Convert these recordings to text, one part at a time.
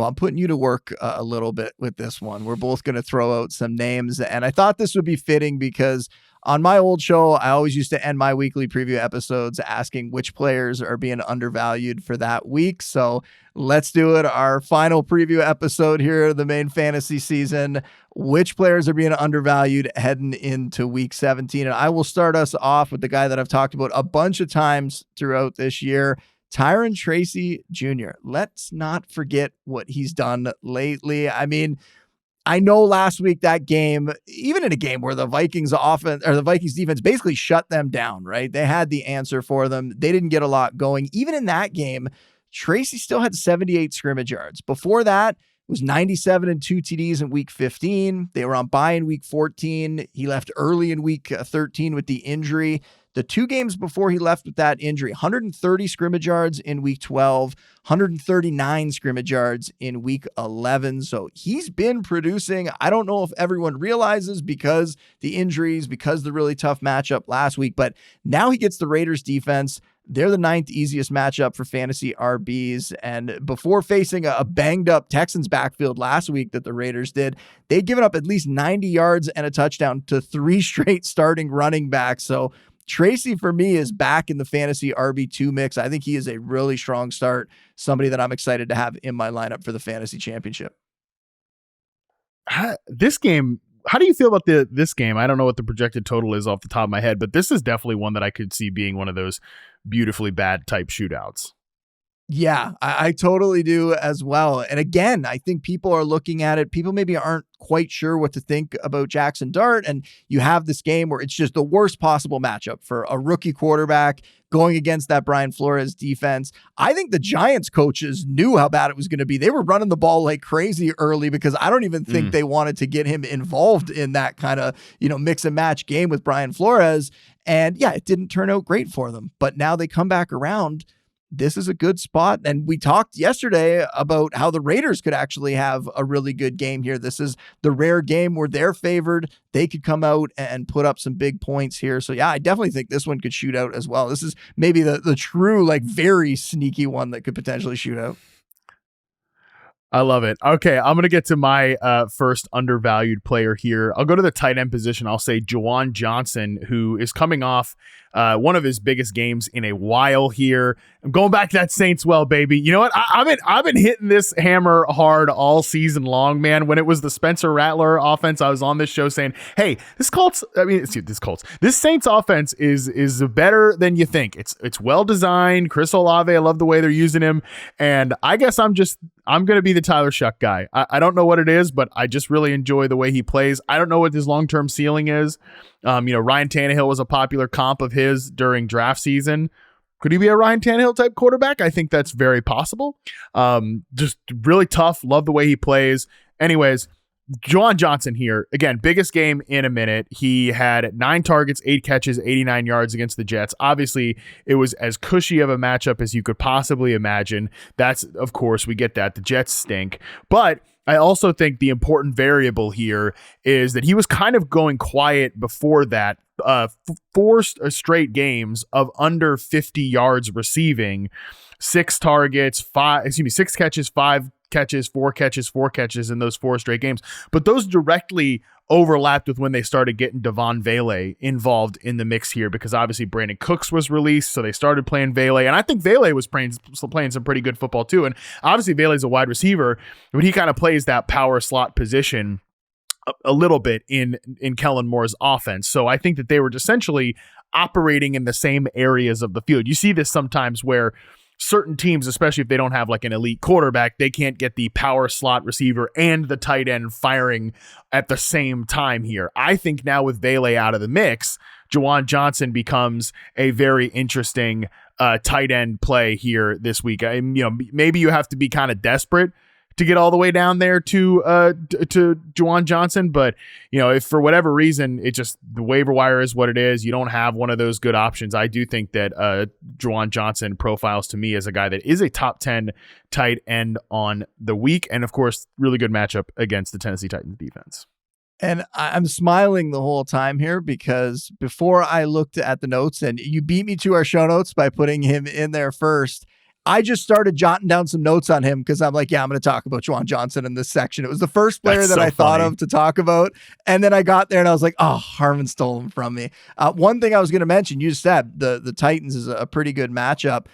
Well, I'm putting you to work a little bit with this one. We're both going to throw out some names, and I thought this would be fitting because on my old show, I always used to end my weekly preview episodes asking which players are being undervalued for that week. So let's do it. Our final preview episode here of the main fantasy season. Which players are being undervalued heading into week 17? And I will start us off with the guy that I've talked about a bunch of times throughout this year, Tyron Tracy Jr. Let's not forget what he's done lately. I mean, I know last week that game, even in a game where the Vikings offense or the Vikings defense basically shut them down, right? They had the answer for them. They didn't get a lot going. Even in that game, Tracy still had 78 scrimmage yards. Before that, it was 97 and 2 TDs in week 15. They were on bye in week 14. He left early in week 13 with the injury. The 2 games before he left with that injury, 130 scrimmage yards in week 12, 139 scrimmage yards in week 11. So he's been producing. I don't know if everyone realizes because the injuries, because the really tough matchup last week, but now he gets the Raiders defense. They're the 9th easiest matchup for fantasy RBs. And before facing a banged up Texans backfield last week that the Raiders did, they'd given up at least 90 yards and a touchdown to 3 straight starting running backs. So Tracy, for me, is back in the fantasy RB2 mix. I think he is a really strong start, somebody that I'm excited to have in my lineup for the fantasy championship. This game, how do you feel about this game? I don't know what the projected total is off the top of my head, but this is definitely one that I could see being one of those beautifully bad type shootouts. Yeah, I totally do as well. And again, I think people are looking at it. People maybe aren't quite sure what to think about Jackson Dart. And you have this game where it's just the worst possible matchup for a rookie quarterback going against that Brian Flores defense. I think the Giants coaches knew how bad it was going to be. They were running the ball like crazy early because I don't even think they wanted to get him involved in that kind of, mix and match game with Brian Flores. And yeah, it didn't turn out great for them. But now they come back around. This is a good spot. And we talked yesterday about how the Raiders could actually have a really good game here. This is the rare game where they're favored. They could come out and put up some big points here. So yeah, I definitely think this one could shoot out as well. This is maybe the true, very sneaky one that could potentially shoot out. I love it. Okay, I'm going to get to my first undervalued player here. I'll go to the tight end position. I'll say Juwan Johnson, who is coming off one of his biggest games in a while here. I'm going back to that Saints baby. You know what? I've been hitting this hammer hard all season long, man. When it was the Spencer Rattler offense, I was on this show saying, hey, this Saints offense is better than you think. It's well designed. Chris Olave, I love the way they're using him. And I guess I'm going to be the Tyler Shuck guy. I don't know what it is, but I just really enjoy the way he plays. I don't know what his long-term ceiling is. Ryan Tannehill was a popular comp of his during draft season. Could he be a Ryan Tannehill type quarterback? I think that's very possible. Just really tough. Love the way he plays. Anyways, Juwan Johnson here. Again, biggest game in a minute. He had 9 targets, 8 catches, 89 yards against the Jets. Obviously, it was as cushy of a matchup as you could possibly imagine. That's, of course, we get that. The Jets stink. But I also think the important variable here is that he was kind of going quiet before that. 4 straight games of under 50 yards receiving, 6 targets, 6 catches, 5 catches, 4 catches, 4 catches in those 4 straight games. But those directly overlapped with when they started getting Devon Vele involved in the mix here, because obviously Brandon Cooks was released, so they started playing Vele, and I think Vele was playing some pretty good football too. And obviously Vele's a wide receiver, but he kind of plays that power slot position a little bit in Kellen Moore's offense. So I think that they were essentially operating in the same areas of the field. You see this sometimes where certain teams, especially if they don't have like an elite quarterback, they can't get the power slot receiver and the tight end firing at the same time here. I think now with Vele out of the mix, Juwan Johnson becomes a very interesting tight end play here this week. Maybe you have to be kind of desperate to get all the way down there to Juwan Johnson. But, if for whatever reason, it just, the waiver wire is what it is. You don't have one of those good options. I do think that Juwan Johnson profiles to me as a guy that is a top 10 tight end on the week. And of course, really good matchup against the Tennessee Titans defense. And I'm smiling the whole time here because before I looked at the notes, and you beat me to our show notes by putting him in there first, I just started jotting down some notes on him because I'm like, yeah, I'm going to talk about Juwan Johnson in this section. It was the first player that I thought of to talk about. And then I got there and I was like, oh, Harmon stole him from me. One thing I was going to mention, you said the Titans is a pretty good matchup.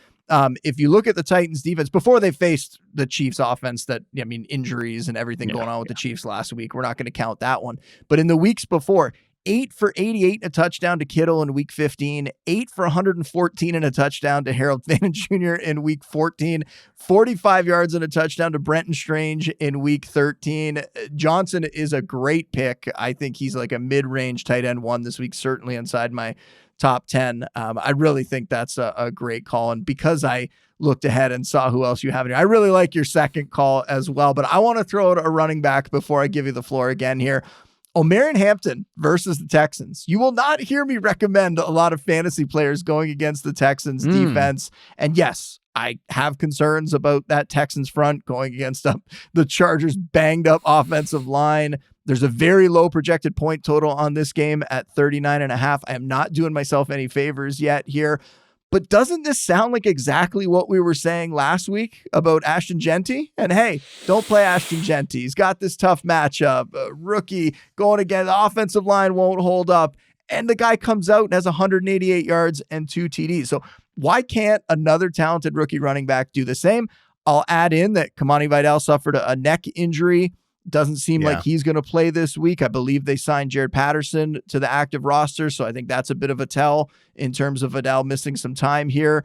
If you look at the Titans defense before they faced the Chiefs offense injuries and everything going on with the Chiefs last week, we're not going to count that one. But in the weeks before, 8 for 88 and a touchdown to Kittle in week 15, 8 for 114 and a touchdown to Harold Thanen Jr. in week 14, 45 yards and a touchdown to Brenton Strange in week 13. Johnson is a great pick. I think he's like a mid-range tight end one this week, certainly inside my top 10. I really think that's a great call. And because I looked ahead and saw who else you have in here, I really like your second call as well. But I want to throw out a running back before I give you the floor again here. Omarion Hampton versus the Texans. You will not hear me recommend a lot of fantasy players going against the Texans defense. And yes, I have concerns about that Texans front going against the Chargers banged up offensive line. There's a very low projected point total on this game at 39.5. I am not doing myself any favors yet here. But doesn't this sound like exactly what we were saying last week about Ashton Genty? And hey, don't play Ashton Genty. He's got this tough matchup. A rookie going again. The offensive line won't hold up. And the guy comes out and has 188 yards and 2 TDs. So why can't another talented rookie running back do the same? I'll add in that Kamani Vidal suffered a neck injury. Doesn't seem like he's going to play this week. I believe they signed Jared Patterson to the active roster, so I think that's a bit of a tell in terms of Vidal missing some time here.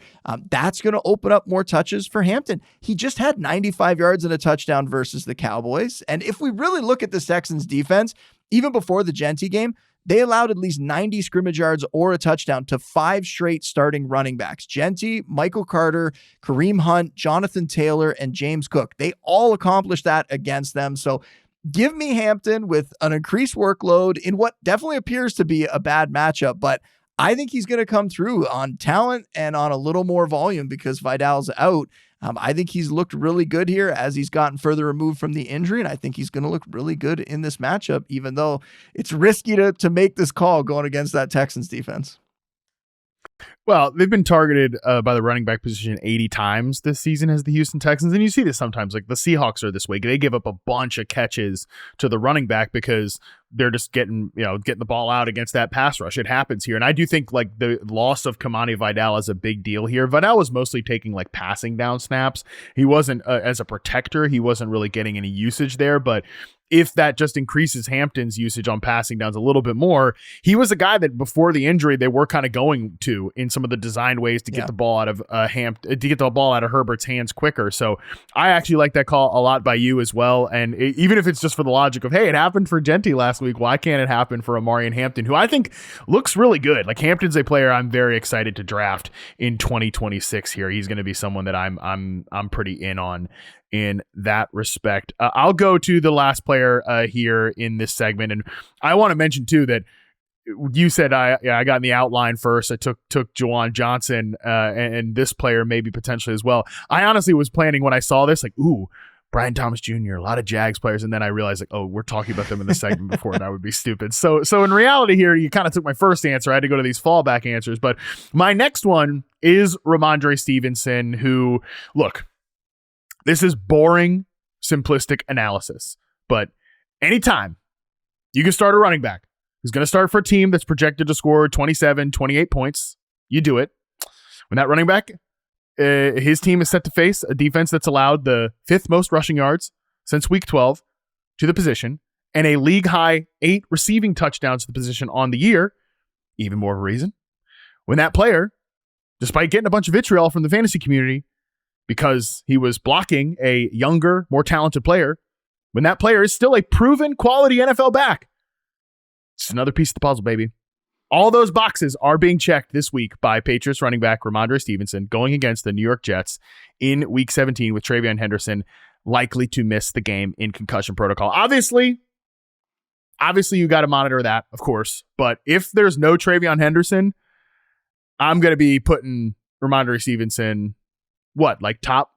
That's going to open up more touches for Hampton. He just had 95 yards and a touchdown versus the Cowboys. And if we really look at the Texans defense, even before the Genty game, they allowed at least 90 scrimmage yards or a touchdown to 5 straight starting running backs. Genty, Michael Carter, Kareem Hunt, Jonathan Taylor, and James Cook. They all accomplished that against them. So give me Hampton with an increased workload in what definitely appears to be a bad matchup, but I think he's going to come through on talent and on a little more volume because Vidal's out. I think he's looked really good here as he's gotten further removed from the injury, and I think he's going to look really good in this matchup, even though it's risky to make this call going against that Texans defense. Well, they've been targeted by the running back position 80 times this season as the Houston Texans. And you see this sometimes, like the Seahawks are this way. They give up a bunch of catches to the running back because they're just getting the ball out against that pass rush. It happens here. And I do think like the loss of Kamani Vidal is a big deal here. Vidal was mostly taking like passing down snaps. He wasn't as a protector. He wasn't really getting any usage there, but if that just increases Hampton's usage on passing downs a little bit more, he was a guy that before the injury, they were kind of going to in some of the designed ways to get the ball out of Herbert's hands quicker. So I actually like that call a lot by you as well. And even if it's just for the logic of, hey, it happened for Genty last week, why can't it happen for Omarion Hampton, who I think looks really good. Like Hampton's a player I'm very excited to draft in 2026 here. He's going to be someone that I'm pretty in on in that respect. I'll go to the last player here in this segment. And I want to mention too, that you said I got in the outline first. I took Juwan Johnson and this player maybe potentially as well. I honestly was planning when I saw this, like, ooh, Brian Thomas Jr., a lot of Jags players. And then I realized like, oh, we're talking about them in the segment before. That would be stupid. So in reality here, you kind of took my first answer. I had to go to these fallback answers, but my next one is Ramondre Stevenson, who, look, this is boring, simplistic analysis, but anytime you can start a running back who's going to start for a team that's projected to score 27, 28 points, you do it. When that running back, his team is set to face a defense that's allowed the 5th most rushing yards since week 12 to the position and a league-high 8 receiving touchdowns to the position on the year, even more of a reason. When that player, despite getting a bunch of vitriol from the fantasy community, because he was blocking a younger, more talented player, when that player is still a proven quality NFL back. It's another piece of the puzzle, baby. All those boxes are being checked this week by Patriots running back Ramondre Stevenson going against the New York Jets in week 17 with Travion Henderson likely to miss the game in concussion protocol. Obviously you got to monitor that, of course. But if there's no Travion Henderson, I'm going to be putting Ramondre Stevenson like top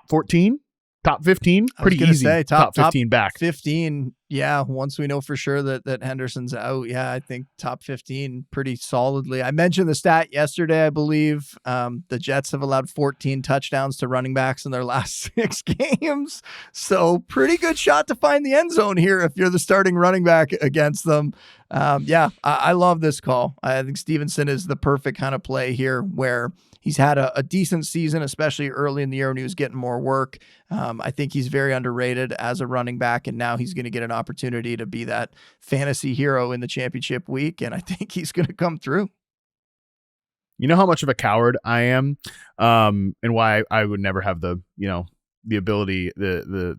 14, top 15, pretty easy. Say, top 15 back. 15. Yeah, once we know for sure that Henderson's out, I think top 15 pretty solidly. I mentioned the stat yesterday, I believe. The Jets have allowed 14 touchdowns to running backs in their last 6 games. So pretty good shot to find the end zone here if you're the starting running back against them. I love this call. I think Stevenson is the perfect kind of play here where he's had a decent season, especially early in the year when he was getting more work. I think he's very underrated as a running back, and now he's going to get an opportunity to be that fantasy hero in the championship week, and I think he's going to come through. You know how much of a coward I am, and why I would never have the ability, the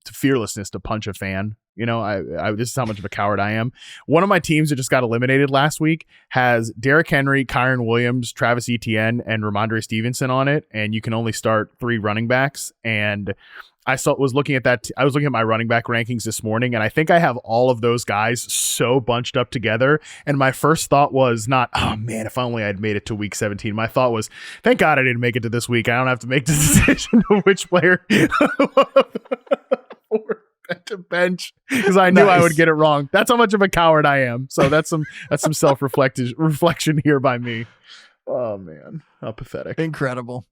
fearlessness to punch a fan. This is how much of a coward I am. One of my teams that just got eliminated last week has Derrick Henry, Kyron Williams, Travis Etienne, and Ramondre Stevenson on it, and you can only start 3 running backs. And I was looking at that. I was looking at my running back rankings this morning, and I think I have all of those guys so bunched up together. And my first thought was not, oh man, if only I'd made it to week 17. My thought was, thank God I didn't make it to this week. I don't have to make the decision of which player to bench because I knew I would get it wrong. That's how much of a coward I am. So that's some reflection here by me. Oh man, how pathetic. Incredible.